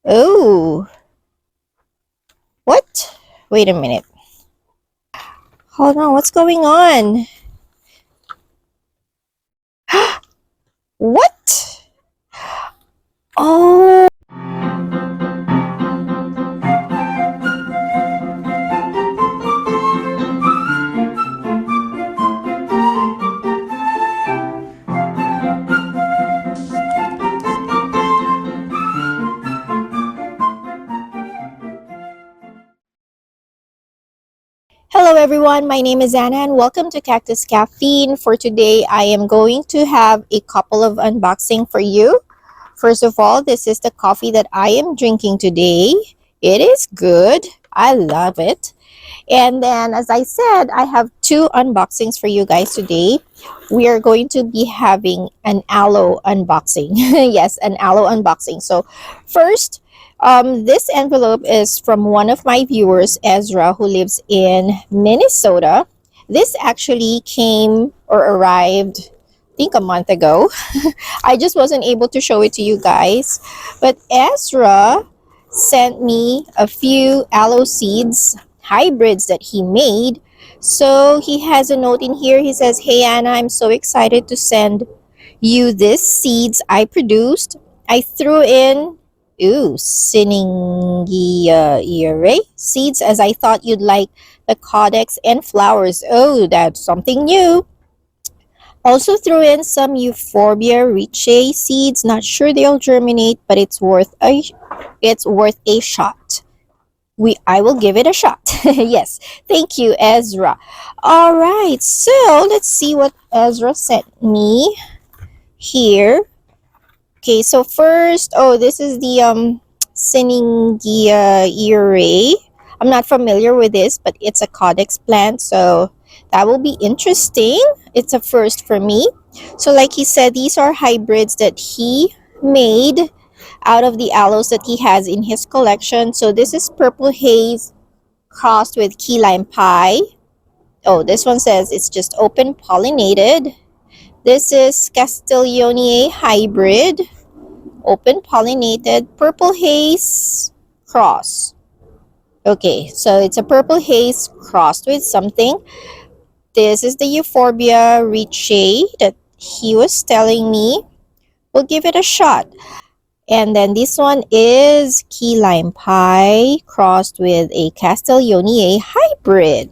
Oh, what? Wait a minute. Hold on, what's going on? What? Oh. Hello everyone, my name is Anna and welcome to Cactus Caffeine. For today, I am going to have a couple of unboxing for you. First of all, this is the coffee that I am drinking today. It is good. I love it. And then, as I said, I have two unboxings for you guys today. We are going to be having an aloe unboxing. Yes, an aloe unboxing. So, first, this envelope is from one of my viewers, Ezra, who lives in Minnesota. This actually came or arrived, I think, a month ago. I just wasn't able to show it to you guys. But Ezra sent me a few aloe seeds, hybrids that he made. So he has a note in here. He says, "Hey Anna, I'm so excited to send you these seeds I produced. I threw in Sinningia seeds as I thought you'd like the codex and flowers. Oh, that's something new. Also threw in some Euphorbia richae seeds. Not sure they'll germinate, but it's worth a shot. I will give it a shot." Yes, thank you, Ezra. All right, so let's see what Ezra sent me here. Okay, so first, this is the Sinningia irae. I'm not familiar with this, but it's a codex plant, so that will be interesting. It's a first for me. So like he said, these are hybrids that he made out of the aloes that he has in his collection. So this is Purple Haze crossed with Key Lime Pie. Oh, this one says it's just open pollinated. This is Castiglione hybrid, open pollinated, Purple Haze cross. Okay, so it's a Purple Haze crossed with something. This is the Euphorbia richae that he was telling me. We'll give it a shot. And then this one is Key Lime Pie crossed with a Castiglione hybrid.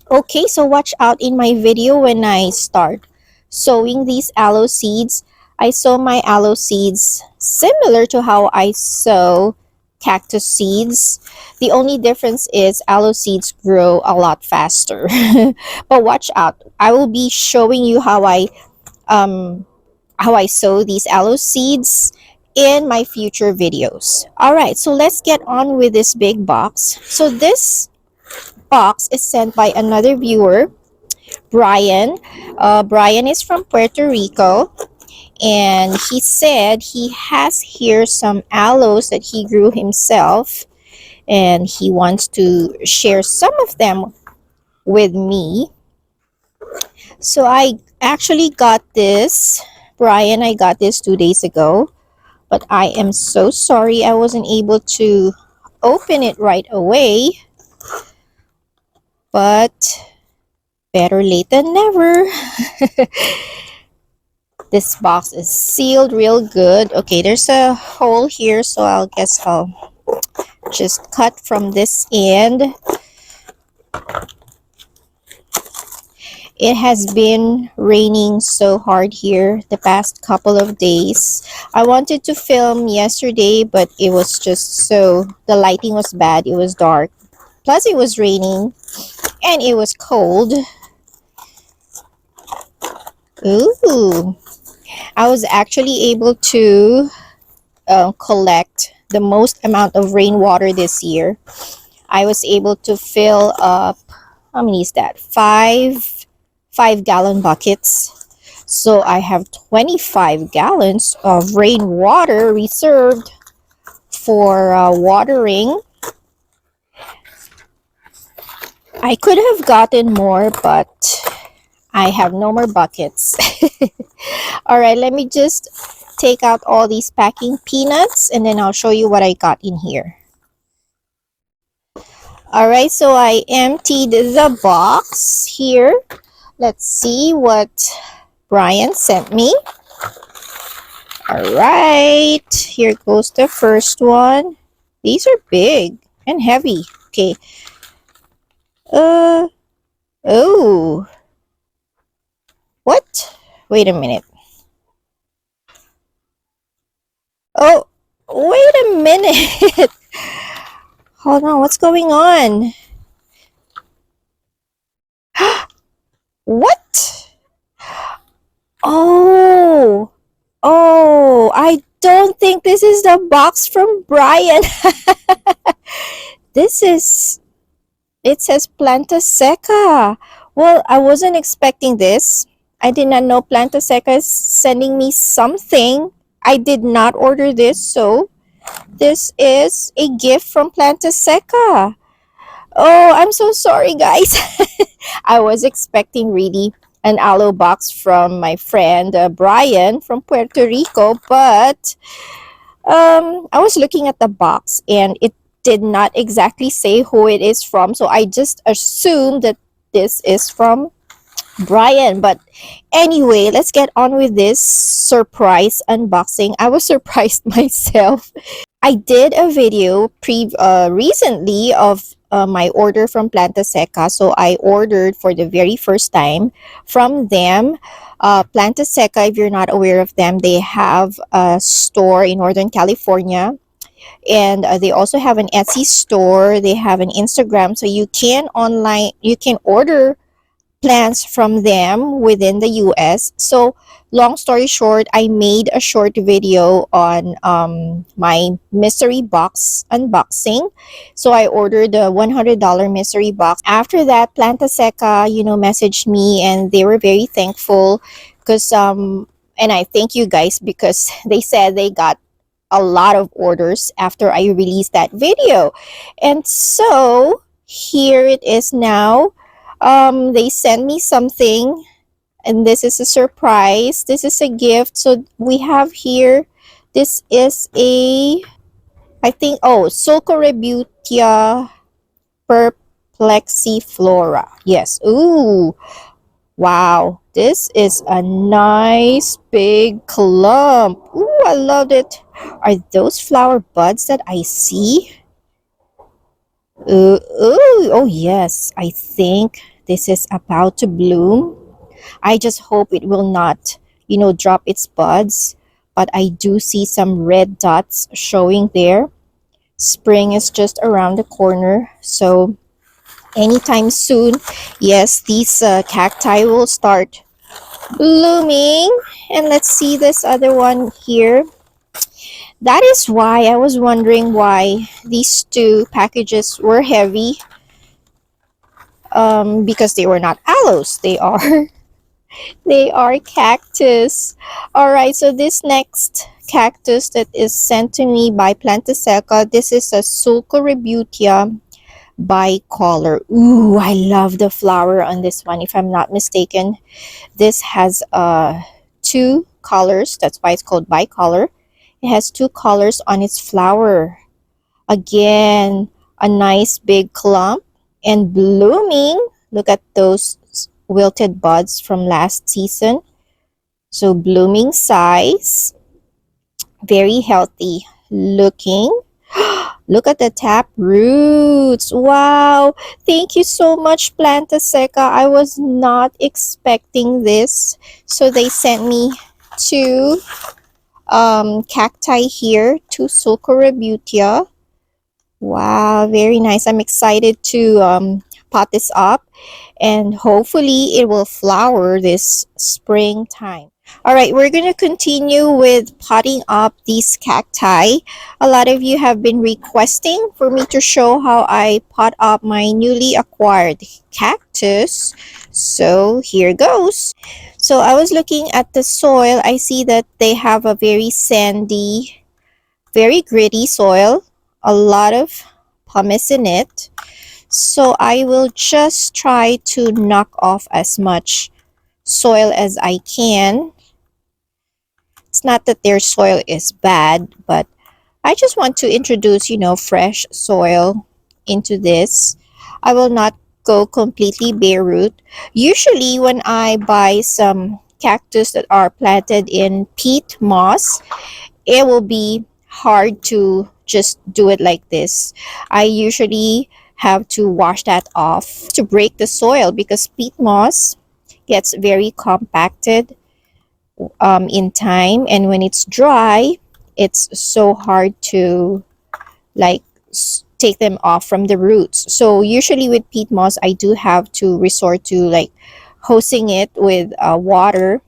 Okay, so watch out in my video when I start sowing these aloe seeds. I sow my aloe seeds similar to how I sow cactus seeds. The only difference is aloe seeds grow a lot faster. But watch out. I will be showing you how I sow these aloe seeds in my future videos. All right, so let's get on with this big box. So this box is sent by another viewer, Brian. Brian is from Puerto Rico, and he said he has here some aloes that he grew himself, and he wants to share some of them with me. So I actually got this, Brian, I got this 2 days ago, but I am so sorry I wasn't able to open it right away. But better late than never. This box is sealed real good. Okay, there's a hole here, so I'll just cut from this end. It has been raining so hard here the past couple of days. I wanted to film yesterday, but it was just the lighting was bad. It was dark. Plus it was raining and it was cold. Ooh. I was actually able to collect the most amount of rainwater this year. I was able to fill up, how many is that? Five-gallon buckets. So I have 25 gallons of rainwater reserved for watering. I could have gotten more, but I have no more buckets. All right, let me just take out all these packing peanuts and then I'll show you what I got in here. Alright, so I emptied the box here. Let's see what Brian sent me. Alright, here goes the first one. These are big and heavy. Okay. Oh. What? Wait a minute. Oh, wait a minute. Hold on, what's going on? What? Oh, I don't think this is the box from Brian. This is, it says Planta Seca. Well, I wasn't expecting this. I did not know Planta Seca is sending me something. I did not order this, so this is a gift from Planta Seca. Oh, I'm so sorry, guys. I was expecting really an aloe box from my friend Brian from Puerto Rico, but I was looking at the box and it did not exactly say who it is from, so I just assumed that this is from Brian. But anyway, let's get on with this surprise unboxing. I was surprised myself. I did a video recently of my order from Planta Seca. So I ordered for the very first time from them. Planta Seca, if you're not aware of them, they have a store in Northern California. And they also have an Etsy store. They have an Instagram. So you can order plants from them within the US. So long story short, I made a short video on my mystery box unboxing. So I ordered a $100 mystery box. After that, Planta Seca, messaged me and they were very thankful because and I thank you guys because they said they got a lot of orders after I released that video. And so here it is now. They sent me something and this is a surprise. This is a gift. So we have here, this is Sulcorebutia perplexiflora. Yes. Ooh, wow. This is a nice big clump. Ooh, I loved it. Are those flower buds that I see? Oh yes, I think this is about to bloom. I just hope it will not, drop its buds. But I do see some red dots showing there. Spring is just around the corner. So anytime soon, yes, these cacti will start blooming. And let's see this other one here. That is why I was wondering why these two packages were heavy. Because they were not aloes. They are they are cactus. All right, so this next cactus that is sent to me by Planta Seca, this is a Sulcorebutia bicolor. Ooh, I love the flower on this one. If I'm not mistaken, this has two colors. That's why it's called bicolor. It has two colors on its flower. Again, a nice big clump and blooming. Look at those wilted buds from last season. So blooming size, very healthy looking. Look at the tap roots. Wow, thank you so much, Planta Seca. I was not expecting this. So they sent me two cacti here, two Sulcorebutia. Wow, very nice. I'm excited to pot this up and hopefully it will flower this springtime. All right, we're going to continue with potting up these cacti. A lot of you have been requesting for me to show how I pot up my newly acquired cactus. So here goes. So I was looking at the soil. I see that they have a very sandy, very gritty soil. A lot of pumice in it. So I will just try to knock off as much soil as I can It's not that their soil is bad, but I just want to introduce, fresh soil into this. I will not go completely bare root. Usually when I buy some cactus that are planted in peat moss, it will be hard to just do it like this. I usually have to wash that off to break the soil because peat moss gets very compacted in time, and when it's dry, it's so hard to like take them off from the roots. So usually with peat moss, I do have to resort to like hosing it with water.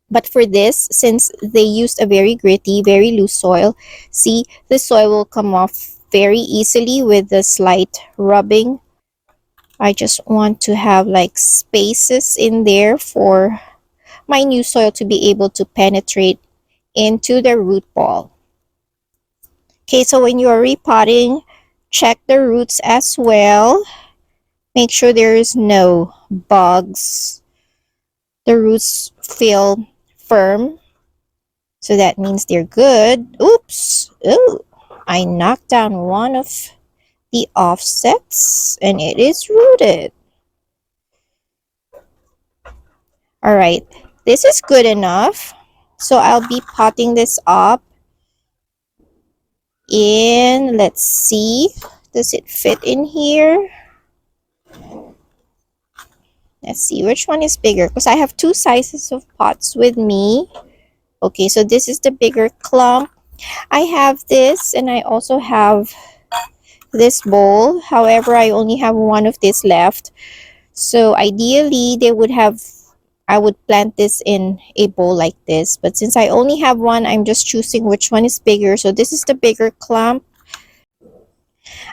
But for this, since they used a very gritty, very loose soil, see, the soil will come off very easily with the slight rubbing. I just want to have like spaces in there for my new soil to be able to penetrate into the root ball. Okay, so when you are repotting, check the roots as well. Make sure there is no bugs. The roots feel firm, so that means they're good. Oops! Oh, I knocked down one of the offsets and it is rooted. All right, this is good enough. So I'll be potting this up in, let's see, does it fit in here? Let's see which one is bigger because I have two sizes of pots with me. Okay, so this is the bigger clump. I have this and I also have this bowl. However, I only have one of this left. So ideally, I would plant this in a bowl like this. But since I only have one, I'm just choosing which one is bigger. So this is the bigger clump.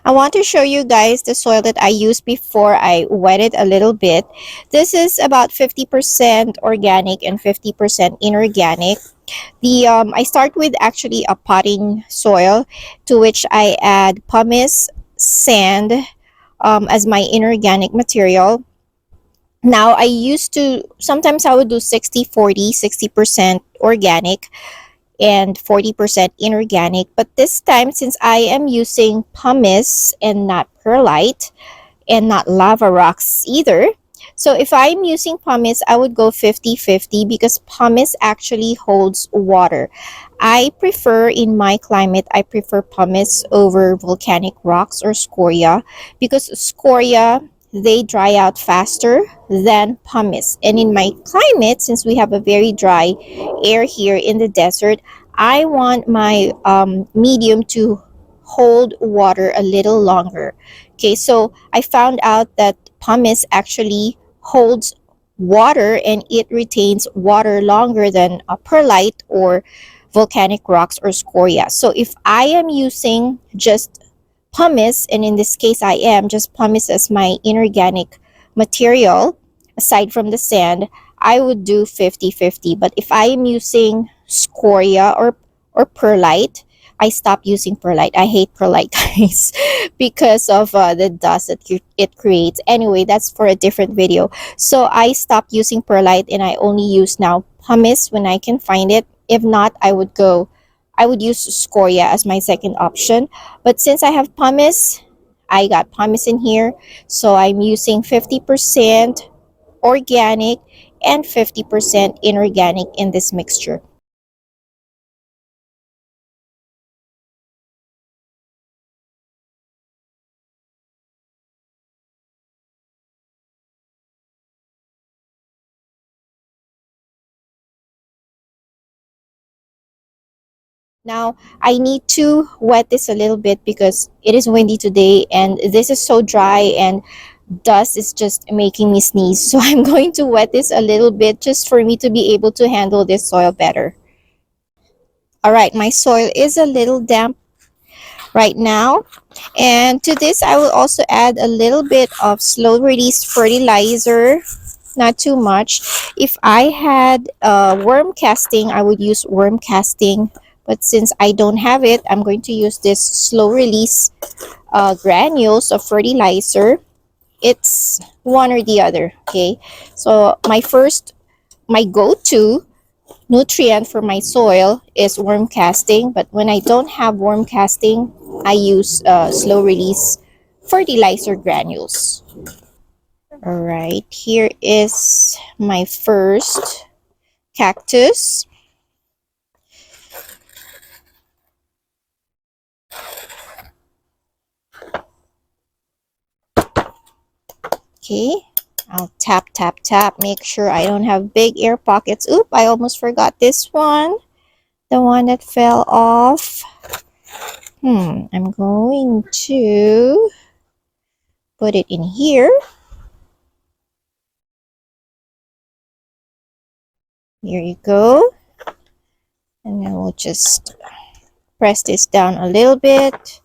I want to show you guys the soil that I used before I wet it a little bit. This is about 50% organic and 50% inorganic. I start with actually a potting soil to which I add pumice, sand as my inorganic material. Now I used to, sometimes I would do 60-40, 60% organic and 40% inorganic. But this time, since I am using pumice and not perlite and not lava rocks either, so if I'm using pumice, I would go 50-50 because pumice actually holds water. I prefer, in my climate, I prefer pumice over volcanic rocks or scoria because scoria, they dry out faster than pumice. And in my climate, since we have a very dry air here in the desert, I want my medium to hold water a little longer. Okay, so I found out that pumice actually holds water and it retains water longer than a perlite or volcanic rocks or scoria. So if I am using just pumice, and in this case I am just pumice as my inorganic material aside from the sand, I would do 50-50. But if I am using scoria or perlite, I stop using perlite. I hate perlite, guys, because of the dust that it creates. Anyway, that's for a different video. So I stopped using perlite and I only use now pumice when I can find it. If not, I would use scoria as my second option. But since I have pumice, I got pumice in here. So I'm using 50% organic and 50% inorganic in this mixture. Now, I need to wet this a little bit because it is windy today and this is so dry and dust is just making me sneeze. So I'm going to wet this a little bit just for me to be able to handle this soil better. All right, my soil is a little damp right now. And to this, I will also add a little bit of slow release fertilizer, not too much. If I had worm casting, I would use worm casting. But since I don't have it, I'm going to use this slow release granules of fertilizer. It's one or the other, okay? So my go-to nutrient for my soil is worm casting, but when I don't have worm casting, I use slow release fertilizer granules. All right, here is my first cactus. Okay, I'll tap, tap, tap, make sure I don't have big air pockets. Oop, I almost forgot this one. The one that fell off. I'm going to put it in here. Here you go. And then we'll just press this down a little bit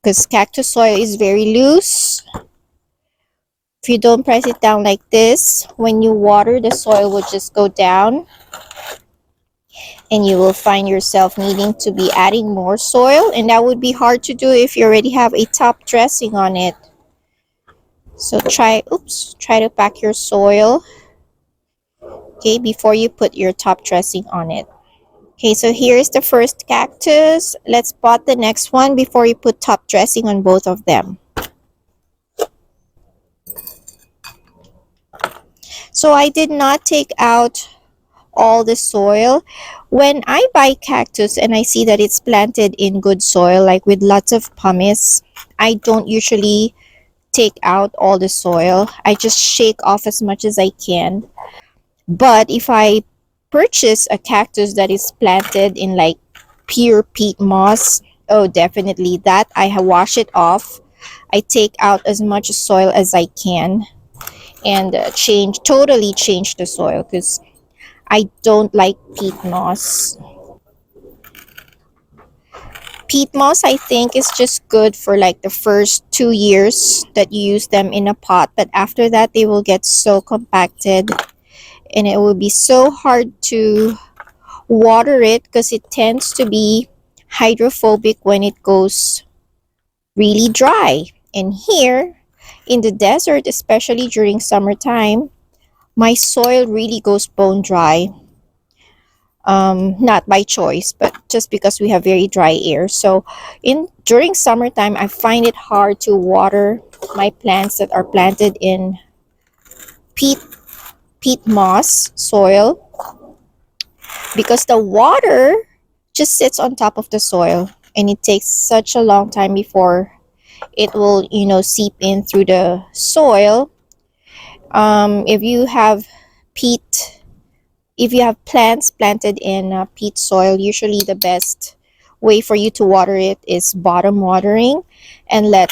because cactus soil is very loose. If you don't press it down like this, when you water, the soil will just go down and you will find yourself needing to be adding more soil, and that would be hard to do if you already have a top dressing on it. So try to pack your soil, okay, before you put your top dressing on it. Okay, so here's the first cactus. Let's pot the next one before you put top dressing on both of them. So I did not take out all the soil. When I buy cactus and I see that it's planted in good soil, like with lots of pumice, I don't usually take out all the soil. I just shake off as much as I can. But if I purchase a cactus that is planted in like pure peat moss, oh, definitely that I wash it off. I take out as much soil as I can and totally change the soil because I don't like peat moss. Peat moss, I think, is just good for like the first 2 years that you use them in a pot, but after that they will get so compacted and it will be so hard to water it because it tends to be hydrophobic when it goes really dry. And here in the desert, especially during summertime, my soil really goes bone dry. Not by choice, but just because we have very dry air. So during summertime, I find it hard to water my plants that are planted in peat moss soil because the water just sits on top of the soil and it takes such a long time before it will seep in through the soil. If you have peat If you have plants planted in peat soil, usually the best way for you to water it is bottom watering and let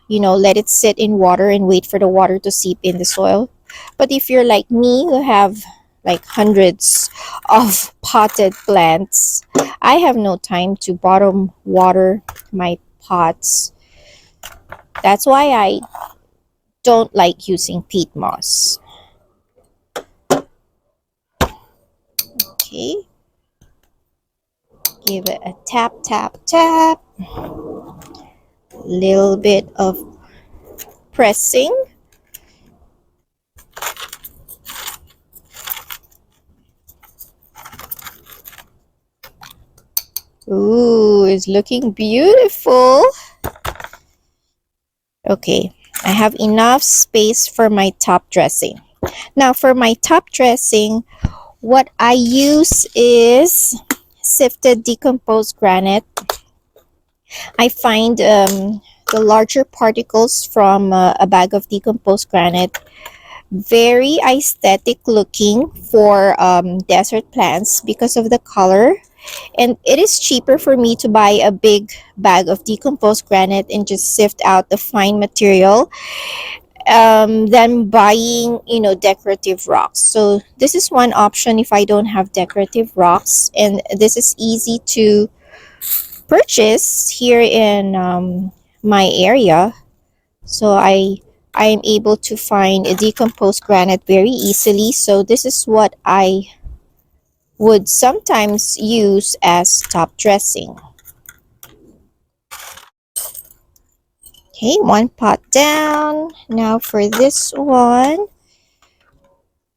it sit in water and wait for the water to seep in the soil. But if you're like me who have like hundreds of potted plants, I have no time to bottom water my pots. That's why I don't like using peat moss. Okay. Give it a tap, tap, tap. Little bit of pressing. Ooh, it's looking beautiful. Okay, I have enough space for my top dressing. Now for my top dressing, what I use is sifted decomposed granite. I find the larger particles from a bag of decomposed granite very aesthetic looking for desert plants because of the color, and it is cheaper for me to buy a big bag of decomposed granite and just sift out the fine material than buying decorative rocks. So this is one option if I don't have decorative rocks, and this is easy to purchase here in my area. So I am able to find a decomposed granite very easily. So this is what I would sometimes use as top dressing. Okay, one pot down. Now for this one,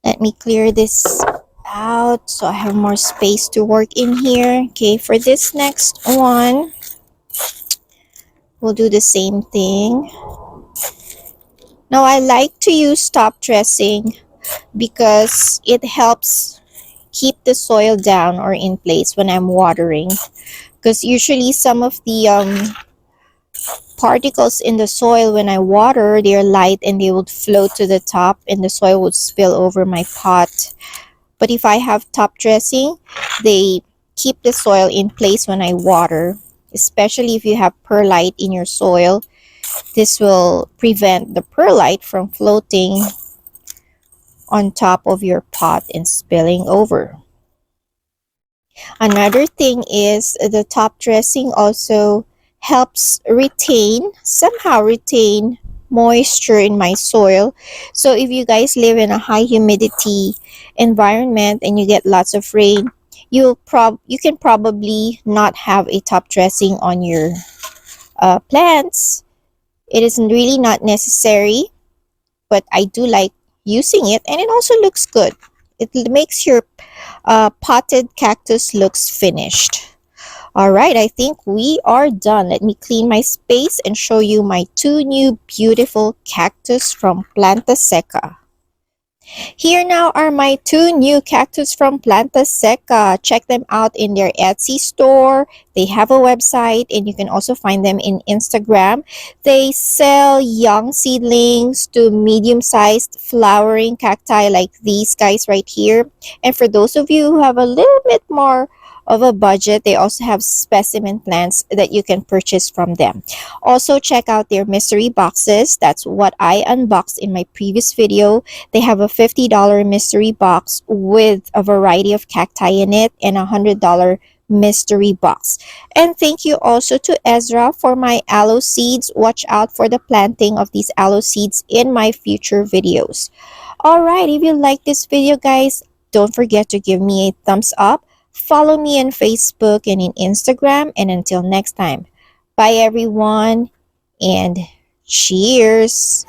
let me clear this out so I have more space to work in here. Okay, for this next one, we'll do the same thing. Now, I like to use top dressing because it helps keep the soil down or in place when I'm watering. Because usually some of the particles in the soil when I water, they're light and they would float to the top and the soil would spill over my pot. But if I have top dressing, they keep the soil in place when I water, especially if you have perlite in your soil. This will prevent the perlite from floating on top of your pot and spilling over. Another thing is the top dressing also helps somehow retain moisture in my soil. So if you guys live in a high humidity environment and you get lots of rain, you can probably not have a top dressing on your plants. It is really not necessary, but I do like using it, and it also looks good. It makes your potted cactus looks finished. All right, I think we are done. Let me clean my space and show you my two new beautiful cactus from Planta Seca. Here now are my two new cactus from Planta Seca. Check them out in their Etsy store. They have a website and you can also find them in Instagram. They sell young seedlings to medium-sized flowering cacti like these guys right here. And for those of you who have a little bit more of a budget, they also have specimen plants that you can purchase from them. Also, check out their mystery boxes. That's what I unboxed in my previous video. They have a $50 mystery box with a variety of cacti in it and a $100 mystery box. And thank you also to Ezra for my aloe seeds. Watch out for the planting of these aloe seeds in my future videos. Alright, if you like this video guys, don't forget to give me a thumbs up. Follow me on Facebook and in Instagram. And until next time, bye everyone and cheers!